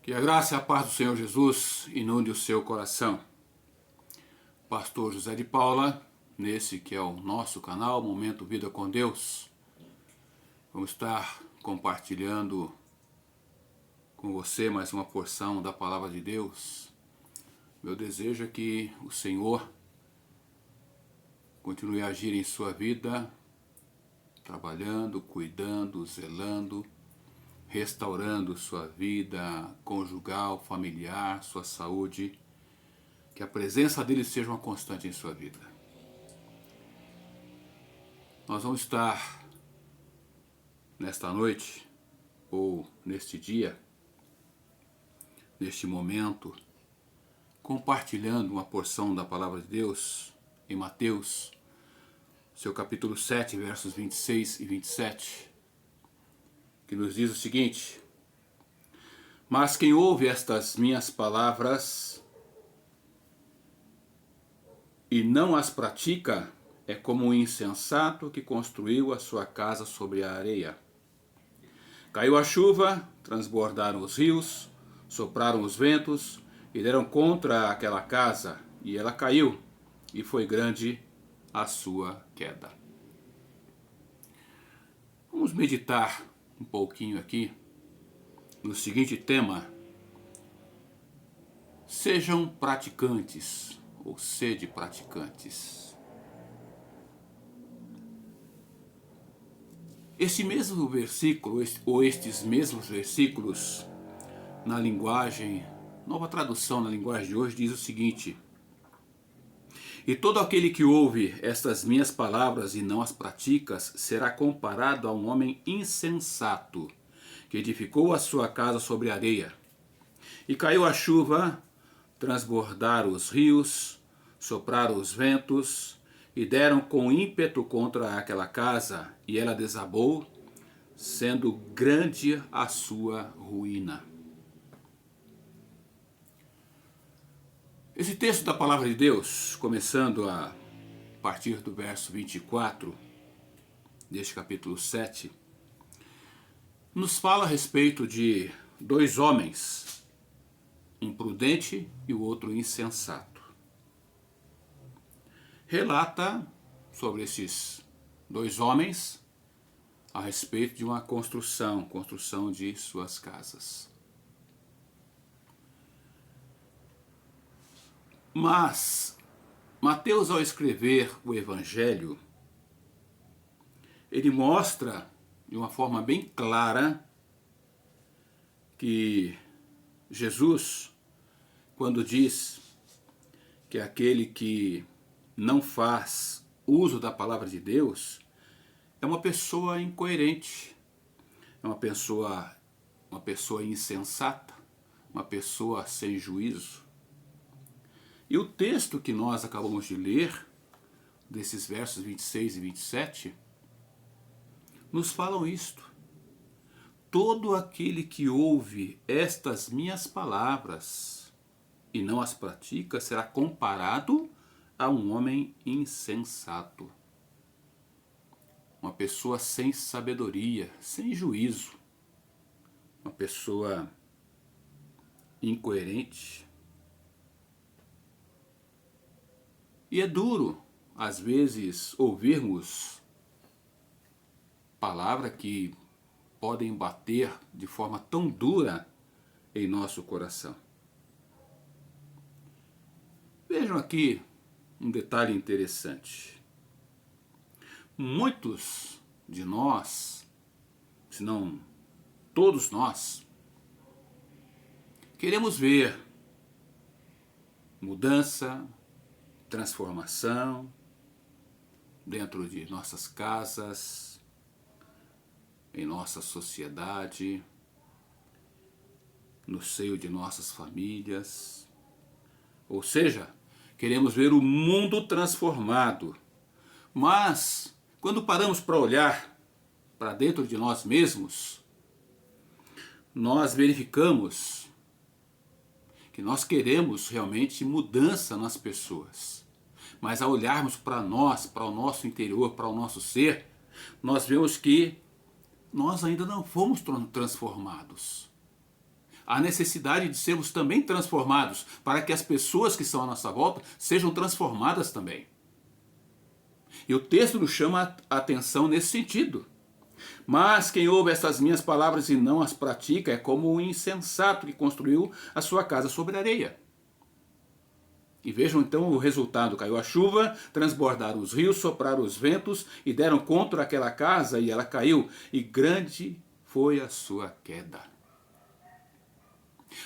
Que a graça e a paz do Senhor Jesus inunde o seu coração. Pastor José de Paula, nesse que é o nosso canal, Momento Vida com Deus. Vamos estar compartilhando com você mais uma porção da Palavra de Deus. Meu desejo é que o Senhor continue a agir em sua vida, trabalhando, cuidando, zelando, restaurando sua vida conjugal, familiar, sua saúde, que a presença dele seja uma constante em sua vida. Nós vamos estar nesta noite, ou neste dia, neste momento, compartilhando uma porção da Palavra de Deus em Mateus, seu capítulo 7, versos 26 e 27, que nos diz o seguinte: Mas quem ouve estas minhas palavras e não as pratica é como um insensato que construiu a sua casa sobre a areia. Caiu a chuva, transbordaram os rios, sopraram os ventos e deram contra aquela casa, e ela caiu, e foi grande a sua queda. Vamos meditar um pouquinho aqui no seguinte tema: sejam praticantes, ou sede praticantes. Este mesmo versículo, ou estes mesmos versículos, na linguagem, nova tradução na linguagem de hoje, diz o seguinte: E todo aquele que ouve estas minhas palavras e não as pratica, será comparado a um homem insensato, que edificou a sua casa sobre areia. E caiu a chuva, transbordaram os rios, sopraram os ventos, e deram com ímpeto contra aquela casa, e ela desabou, sendo grande a sua ruína. Esse texto da Palavra de Deus, começando a partir do verso 24, deste capítulo 7, nos fala a respeito de dois homens, um prudente e o outro insensato. Relata sobre esses dois homens a respeito de uma construção de suas casas. Mas Mateus, ao escrever o Evangelho, ele mostra de uma forma bem clara que Jesus, quando diz que aquele que não faz uso da palavra de Deus é uma pessoa incoerente, é uma pessoa insensata, uma pessoa sem juízo. E o texto que nós acabamos de ler, desses versos 26 e 27, nos falam isto: todo aquele que ouve estas minhas palavras e não as pratica será comparado a um homem insensato, uma pessoa sem sabedoria, sem juízo, uma pessoa incoerente. E é duro, às vezes, ouvirmos palavras que podem bater de forma tão dura em nosso coração. Vejam aqui um detalhe interessante. Muitos de nós, se não todos nós, queremos ver mudança, transformação dentro de nossas casas, em nossa sociedade, no seio de nossas famílias. Ou seja, queremos ver o mundo transformado. Mas, quando paramos para olhar para dentro de nós mesmos, nós verificamos que nós queremos realmente mudança nas pessoas. Mas ao olharmos para nós, para o nosso interior, para o nosso ser, nós vemos que nós ainda não fomos transformados. há necessidade de sermos também transformados, para que as pessoas que estão à nossa volta sejam transformadas também. E o texto nos chama a atenção nesse sentido. Mas quem ouve essas minhas palavras e não as pratica é como um insensato que construiu a sua casa sobre areia. E vejam então o resultado: caiu a chuva, transbordaram os rios, sopraram os ventos e deram contra aquela casa, e ela caiu, e grande foi a sua queda.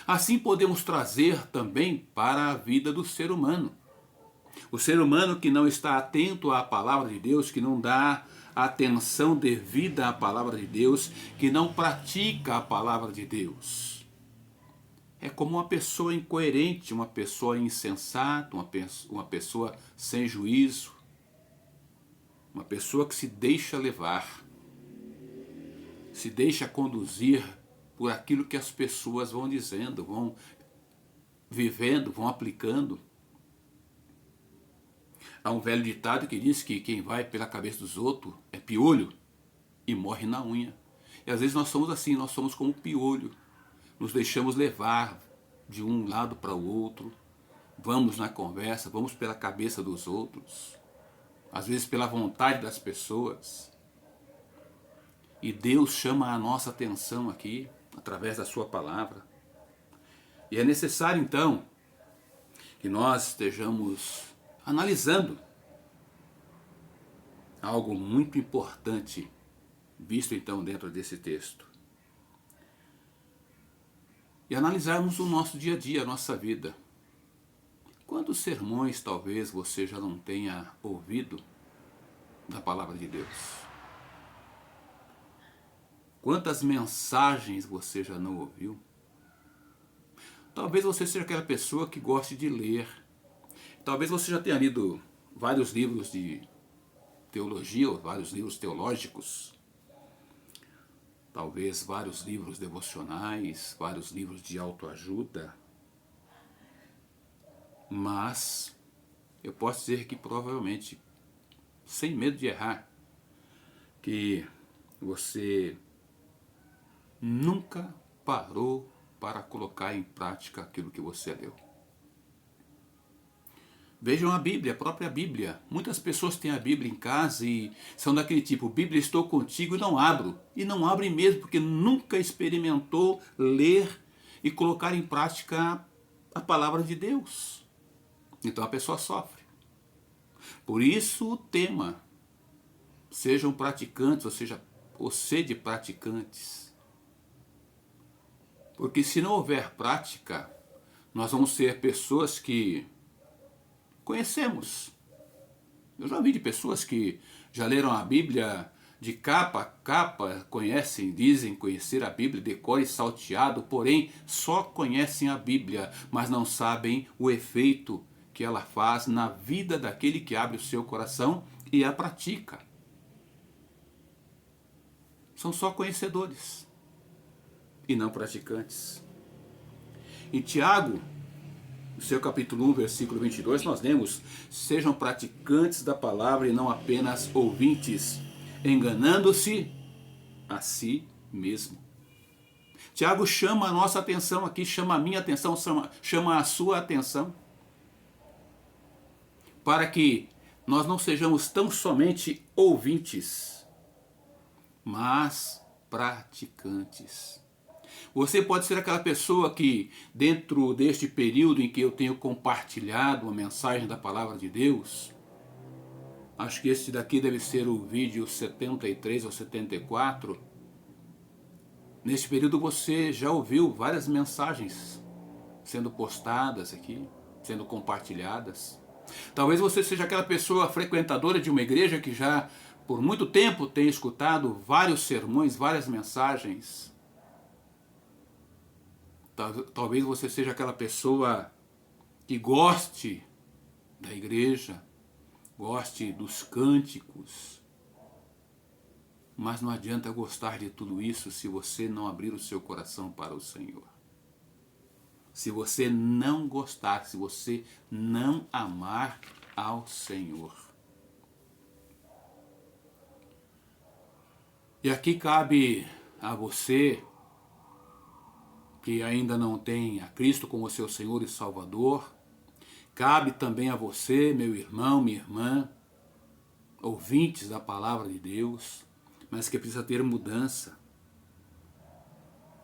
Assim podemos trazer também para a vida do ser humano. O ser humano que não está atento à palavra de Deus, que não dá atenção devida à palavra de Deus, que não pratica a palavra de Deus. É como uma pessoa incoerente, uma pessoa insensata, uma pessoa sem juízo, uma pessoa que se deixa levar, se deixa conduzir por aquilo que as pessoas vão dizendo, vão vivendo, vão aplicando. Há um velho ditado que diz que quem vai pela cabeça dos outros é piolho e morre na unha. E às vezes nós somos assim, nós somos como piolho. Nos deixamos levar de um lado para o outro. Vamos na conversa, vamos pela cabeça dos outros. Às vezes pela vontade das pessoas. E Deus chama a nossa atenção aqui, através da sua palavra. E é necessário então que nós estejamos analisando algo muito importante, visto então dentro desse texto. E analisarmos o nosso dia a dia, a nossa vida. Quantos sermões talvez você já não tenha ouvido da palavra de Deus? Quantas mensagens você já não ouviu? Talvez você seja aquela pessoa que goste de ler. Talvez você já tenha lido vários livros de teologia, ou vários livros teológicos. Talvez vários livros devocionais, vários livros de autoajuda. Mas eu posso dizer que provavelmente, sem medo de errar, que você nunca parou para colocar em prática aquilo que você leu. Vejam a Bíblia, a própria Bíblia. Muitas pessoas têm a Bíblia em casa e são daquele tipo: Bíblia, estou contigo, e não abro. E não abrem mesmo, porque nunca experimentou ler e colocar em prática a palavra de Deus. Então a pessoa sofre. Por isso o tema: sejam praticantes, ou seja, ou sede praticantes. Porque se não houver prática, nós vamos ser pessoas que conhecemos. Eu já vi de pessoas que já leram a Bíblia de capa a capa, conhecem, dizem conhecer a Bíblia de cor e salteado, porém só conhecem a Bíblia, mas não sabem o efeito que ela faz na vida daquele que abre o seu coração e a pratica. São só conhecedores e não praticantes. Em Tiago, no seu capítulo 1, versículo 22, nós lemos: sejam praticantes da palavra e não apenas ouvintes, enganando-se a si mesmo. Tiago chama a nossa atenção aqui, chama a minha atenção, chama a sua atenção, para que nós não sejamos tão somente ouvintes, mas praticantes. Você pode ser aquela pessoa que, dentro deste período em que eu tenho compartilhado uma mensagem da palavra de Deus, acho que esse daqui deve ser o vídeo 73 ou 74, neste período você já ouviu várias mensagens sendo postadas aqui, sendo compartilhadas. Talvez você seja aquela pessoa frequentadora de uma igreja que já por muito tempo tem escutado vários sermões, várias mensagens. Talvez você seja aquela pessoa que goste da igreja, goste dos cânticos, mas não adianta gostar de tudo isso se você não abrir o seu coração para o Senhor. Se você não gostar, se você não amar ao Senhor. E aqui cabe a você que ainda não tem a Cristo como seu Senhor e Salvador, cabe também a você, meu irmão, minha irmã, ouvintes da palavra de Deus, mas que precisa ter mudança.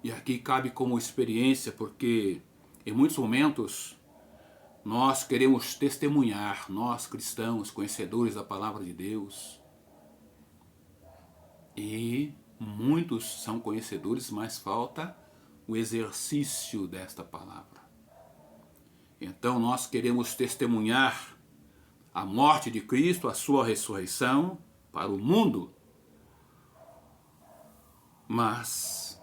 E aqui cabe como experiência, porque em muitos momentos nós queremos testemunhar, nós cristãos, conhecedores da palavra de Deus, e muitos são conhecedores, mas falta o exercício desta palavra. Então nós queremos testemunhar a morte de Cristo, a sua ressurreição para o mundo, mas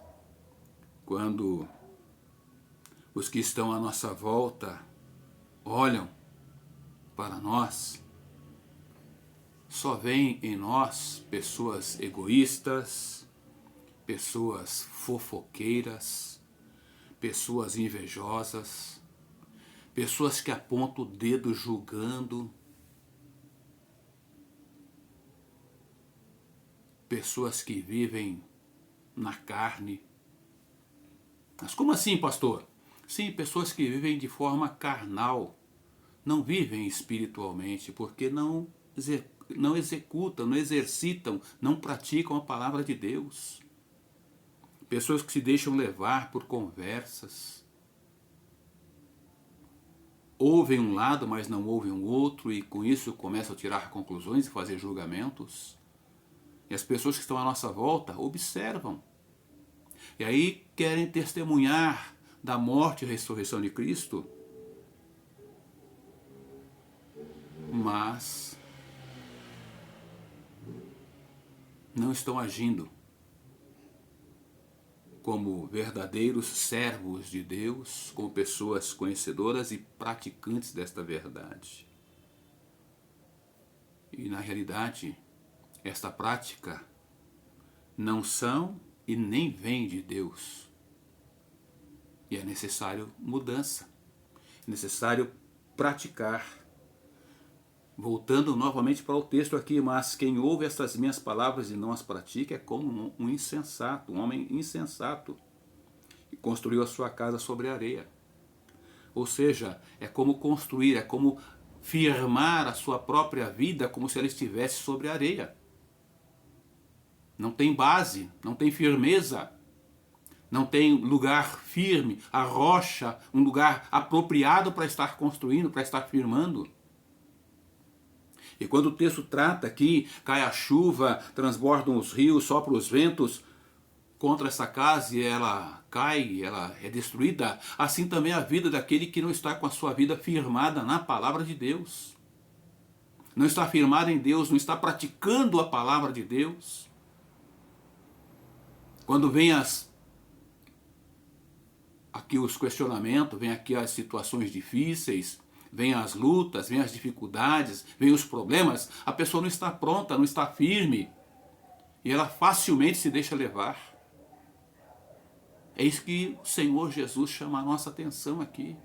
quando os que estão à nossa volta olham para nós, só veem em nós pessoas egoístas, pessoas fofoqueiras, pessoas invejosas, pessoas que apontam o dedo julgando, pessoas que vivem na carne. Mas como assim, pastor? Sim, pessoas que vivem de forma carnal, não vivem espiritualmente, porque não executam, não exercitam, não praticam a palavra de Deus. Pessoas que se deixam levar por conversas, ouvem um lado, mas não ouvem o outro, e com isso começam a tirar conclusões e fazer julgamentos. E as pessoas que estão à nossa volta observam. E aí querem testemunhar da morte e ressurreição de Cristo, mas não estão agindo como verdadeiros servos de Deus, como pessoas conhecedoras e praticantes desta verdade. E na realidade, esta prática não são e nem vem de Deus. E é necessário mudança, é necessário praticar. Voltando novamente para o texto aqui, mas quem ouve estas minhas palavras e não as pratica é como um insensato, um homem insensato, que construiu a sua casa sobre areia. Ou seja, é como construir, é como firmar a sua própria vida como se ela estivesse sobre areia. Não tem base, não tem firmeza, não tem lugar firme, a rocha, um lugar apropriado para estar construindo, para estar firmando. E quando o texto trata aqui, cai a chuva, transbordam os rios, sopram os ventos contra essa casa e ela cai, ela é destruída, assim também a vida daquele que não está com a sua vida firmada na palavra de Deus. Não está firmado em Deus, não está praticando a palavra de Deus. Quando vem aqui os questionamentos, vem aqui as situações difíceis, vem as lutas, vem as dificuldades, vem os problemas, a pessoa não está pronta, não está firme, e ela facilmente se deixa levar. É isso que o Senhor Jesus chama a nossa atenção aqui.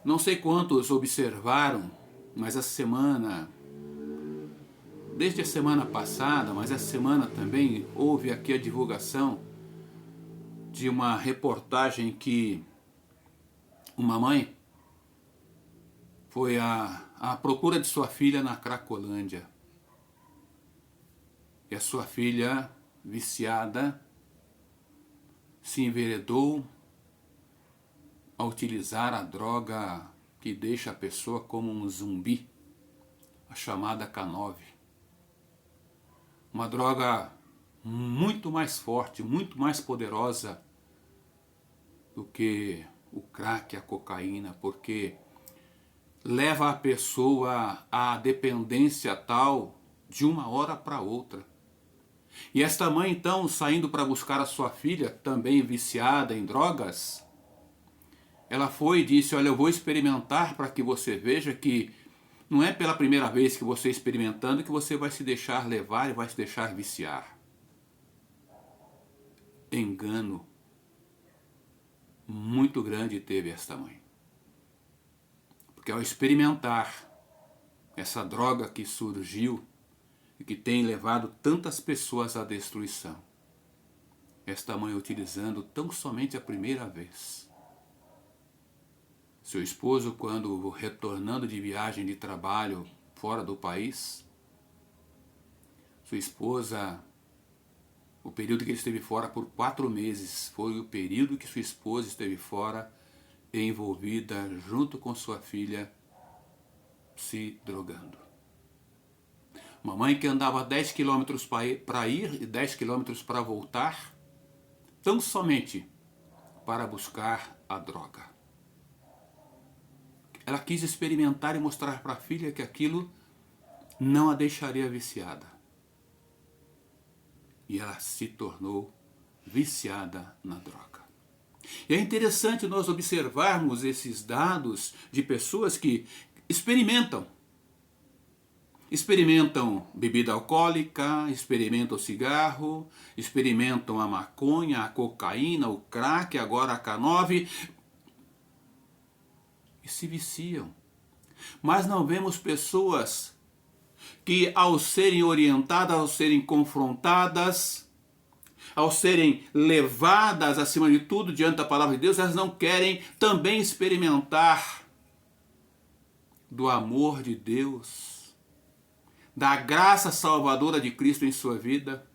Não sei quantos observaram, mas essa semana, desde a semana passada, mas essa semana também, houve aqui a divulgação de uma reportagem que uma mãe foi à procura de sua filha na Cracolândia. E a sua filha, viciada, se enveredou a utilizar a droga que deixa a pessoa como um zumbi, a chamada K9. Uma droga muito mais forte, muito mais poderosa do que o crack, a cocaína, porque leva a pessoa à dependência tal de uma hora para outra. E esta mãe então, saindo para buscar a sua filha, também viciada em drogas, ela foi e disse: olha, eu vou experimentar para que você veja que não é pela primeira vez que você experimentando que você vai se deixar levar e vai se deixar viciar. Engano muito grande teve esta mãe. Porque ao experimentar essa droga que surgiu e que tem levado tantas pessoas à destruição, esta mãe utilizando tão somente a primeira vez. Seu esposo, quando retornando de viagem de trabalho fora do país, sua esposa, o período que ele esteve fora por 4 meses, foi o período que sua esposa esteve fora, envolvida junto com sua filha, se drogando. Uma mãe que andava 10 quilômetros para ir e 10 quilômetros para voltar, tão somente para buscar a droga. Ela quis experimentar e mostrar para a filha que aquilo não a deixaria viciada. E ela se tornou viciada na droga. E é interessante nós observarmos esses dados de pessoas que experimentam bebida alcoólica, experimentam cigarro, experimentam a maconha, a cocaína, o crack, agora a K9, e se viciam. Mas não vemos pessoas que, ao serem orientadas, ao serem confrontadas, ao serem levadas, acima de tudo, diante da palavra de Deus, elas não querem também experimentar do amor de Deus, da graça salvadora de Cristo em sua vida,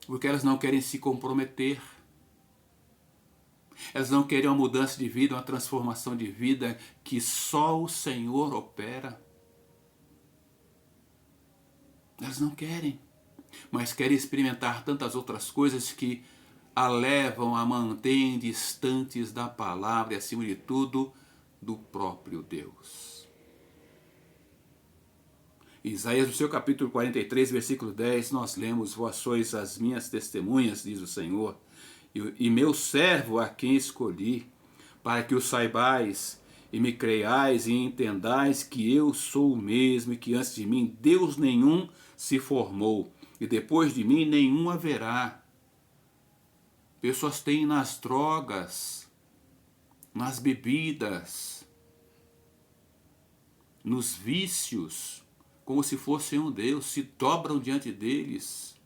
porque elas não querem se comprometer. Elas não querem uma mudança de vida, uma transformação de vida que só o Senhor opera. Elas não querem, mas querem experimentar tantas outras coisas que a levam, a mantêm distantes da palavra e, acima de tudo, do próprio Deus. Isaías, no seu capítulo 43, versículo 10, nós lemos: vós sois as minhas testemunhas, diz o Senhor, e meu servo a quem escolhi, para que o saibais e me creiais e entendais que eu sou o mesmo e que antes de mim Deus nenhum se formou e depois de mim nenhum haverá. Pessoas têm nas drogas, nas bebidas, nos vícios, como se fossem um Deus, se dobram diante deles,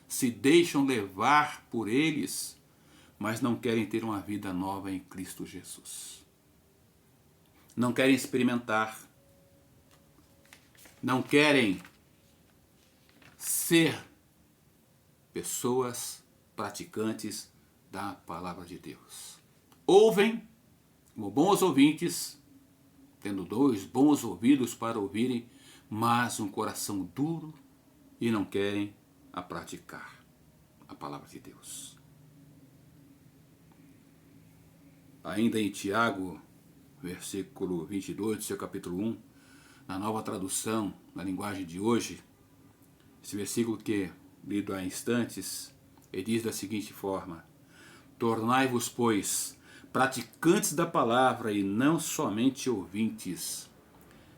se deixam levar por eles, mas não querem ter uma vida nova em Cristo Jesus. Não querem experimentar, não querem ser pessoas praticantes da palavra de Deus. Ouvem, como bons ouvintes, tendo 2 bons ouvidos para ouvirem, mas um coração duro e não querem a praticar a palavra de Deus. Ainda em Tiago, versículo 22 do seu capítulo 1, na nova tradução, na linguagem de hoje, esse versículo que lido há instantes, ele diz da seguinte forma: tornai-vos, pois, praticantes da palavra e não somente ouvintes,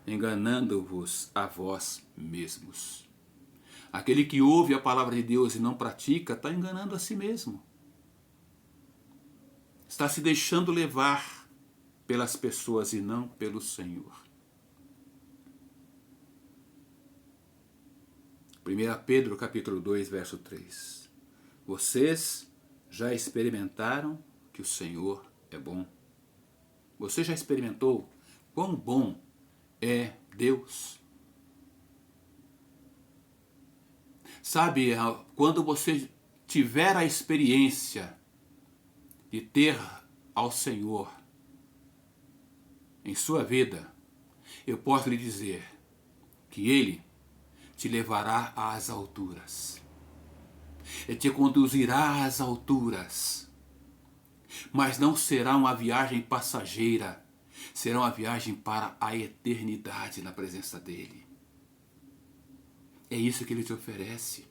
enganando-vos a vós mesmos. Aquele que ouve a palavra de Deus e não pratica, está enganando a si mesmo. Está se deixando levar pelas pessoas e não pelo Senhor. 1 Pedro capítulo 2, verso 3. Vocês já experimentaram que o Senhor é bom. Você já experimentou quão bom é Deus? Sabe, quando você tiver a experiência de ter ao Senhor em sua vida, eu posso lhe dizer que Ele te levará às alturas. Ele te conduzirá às alturas. Mas não será uma viagem passageira, será uma viagem para a eternidade na presença dEle. É isso que Ele te oferece.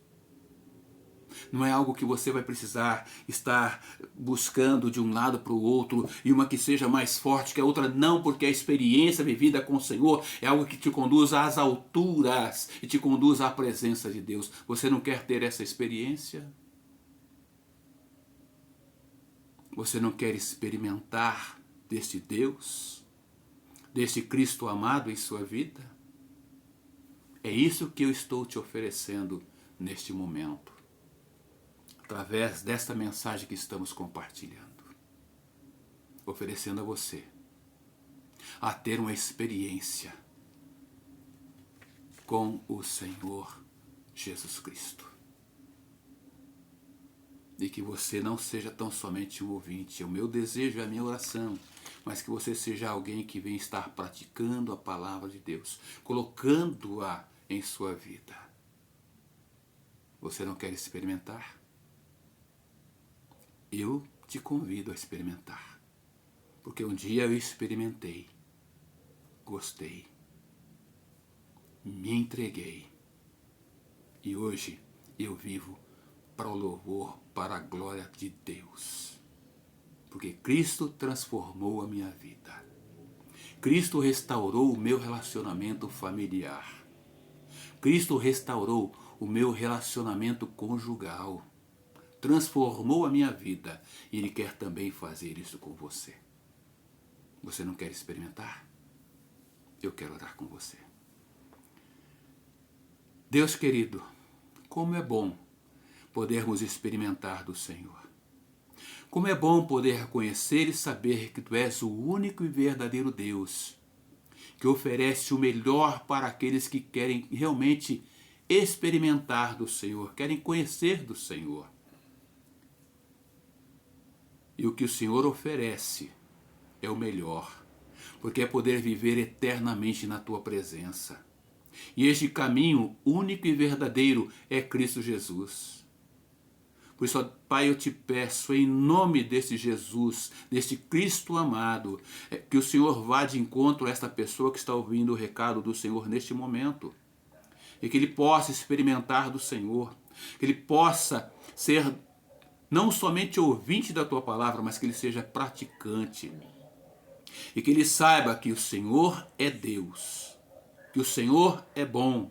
Não é algo que você vai precisar estar buscando de um lado para o outro, e uma que seja mais forte que a outra, não, porque a experiência vivida com o Senhor é algo que te conduz às alturas e te conduz à presença de Deus. Você não quer ter essa experiência? Você não quer experimentar deste Deus, deste Cristo amado em sua vida? É isso que eu estou te oferecendo neste momento. através desta mensagem que estamos compartilhando, oferecendo a você a ter uma experiência com o Senhor Jesus Cristo. E que você não seja tão somente um ouvinte. O meu desejo, a minha oração, mas que você seja alguém que vem estar praticando a palavra de Deus, colocando-a em sua vida. Você não quer experimentar? Eu te convido a experimentar. Porque um dia eu experimentei, gostei, me entreguei. E hoje eu vivo para o louvor, para a glória de Deus. Porque Cristo transformou a minha vida. Cristo restaurou o meu relacionamento familiar. Cristo restaurou o meu relacionamento conjugal. Transformou a minha vida. E Ele quer também fazer isso com você. Você não quer experimentar? Eu quero orar com você. Deus querido, como é bom podermos experimentar do Senhor. Como é bom poder conhecer e saber que Tu és o único e verdadeiro Deus, que oferece o melhor para aqueles que querem realmente experimentar do Senhor, querem conhecer do Senhor. E o que o Senhor oferece é o melhor, porque é poder viver eternamente na Tua presença. E este caminho único e verdadeiro é Cristo Jesus. Por isso, Pai, eu te peço, em nome desse Jesus, deste Cristo amado, que o Senhor vá de encontro a esta pessoa que está ouvindo o recado do Senhor neste momento. E que ele possa experimentar do Senhor, que ele possa ser não somente ouvinte da tua palavra, mas que ele seja praticante. E que ele saiba que o Senhor é Deus, que o Senhor é bom.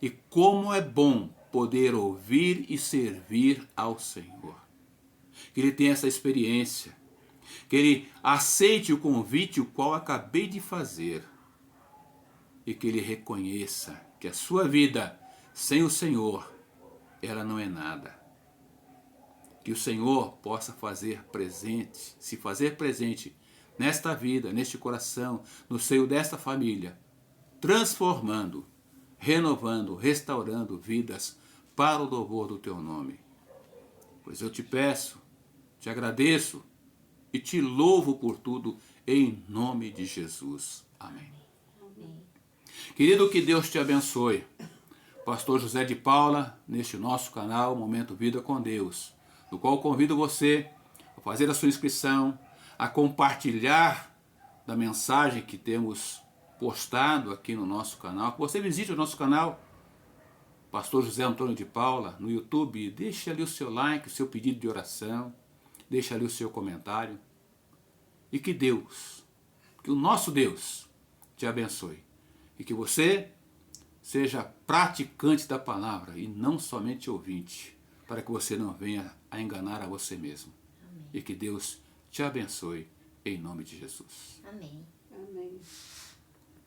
E como é bom poder ouvir e servir ao Senhor. Que ele tenha essa experiência, que ele aceite o convite o qual acabei de fazer e que ele reconheça que a sua vida sem o Senhor, ela não é nada. Que o Senhor possa fazer presente, se fazer presente nesta vida, neste coração, no seio desta família, transformando, renovando, restaurando vidas para o louvor do teu nome. Pois eu te peço, te agradeço e te louvo por tudo em nome de Jesus. Amém. Amém. Querido, que Deus te abençoe. Pastor José de Paula, neste nosso canal Momento Vida com Deus, no qual convido você a fazer a sua inscrição, a compartilhar da mensagem que temos postado aqui no nosso canal, que você visite o nosso canal, Pastor José Antônio de Paula, no YouTube, e deixe ali o seu like, o seu pedido de oração, deixe ali o seu comentário, e que Deus, que o nosso Deus te abençoe, e que você seja praticante da palavra e não somente ouvinte, para que você não venha a enganar a você mesmo. Amém. E que Deus te abençoe em nome de Jesus. Amém. Amém.